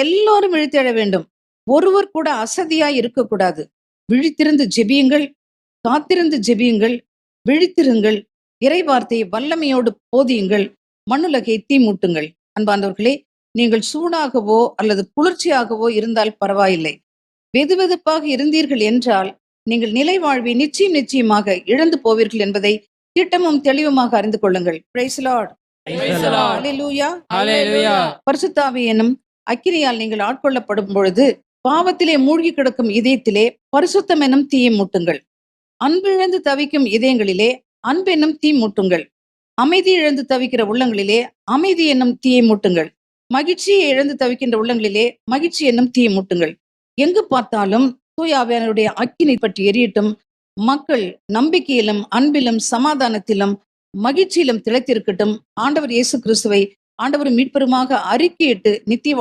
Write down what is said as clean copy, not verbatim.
எல்லாரும் விழித்தெழ வேண்டும். ஒருவர் கூட அசதியாய் இருக்கக்கூடாது. விழித்திருந்து ஜெபியுங்கள், காத்திருந்து ஜெபியுங்கள், விழித்திருங்கள், இறை வார்த்தையை வல்லமையோடு போதியுங்கள், மண்ணுலகை தீமூட்டுங்கள். அன்பார்ந்தவர்களே, நீங்கள் சூடாகவோ அல்லது குளிர்ச்சியாகவோ இருந்தால் பரவாயில்லை. வெதுவெதுப்பாக இருந்தீர்கள் என்றால் நீங்கள் நிலை வாழ்வை நிச்சயமாக இழந்து போவீர்கள் என்பதை திட்டமும் தெளிவுமாக அறிந்து கொள்ளுங்கள். Praise lord. அல்லேலூயா. ஹalleluya. பரிசுத்த ஆவி எனும் அக்கினியால் நீங்கள் ஆட்கொள்ளப்படும் பொழுது பாவத்திலே மூழ்கி கிடக்கும் இதயத்திலே பரிசுத்தம் எனும் தீயை மூட்டுங்கள். அன்பு இழந்து தவிக்கும் இதயங்களிலே அன்பென்னும் தீ மூட்டுங்கள். அமைதி இழந்து தவிக்கிற உள்ளங்களிலே அமைதி என்னும் தீயை மூட்டுங்கள். மகிழ்ச்சியை இழந்து தவிக்கின்ற உள்ளங்களிலே மகிழ்ச்சி என்னும் தீயை மூட்டுங்கள். எங்கு பார்த்தாலும் தூய ஆவியானவருடைய அக்கினி பற்றி எரியட்டும். மக்கள் நம்பிக்கையிலும் அன்பிலும் சமாதானத்திலும் மகிழ்ச்சியிலும் திளைத்திருக்கட்டும். ஆண்டவர் இயேசு கிறிஸ்துவை ஆண்டவர் மீட்பெருமாக அறிக்கையிட்டு நித்திய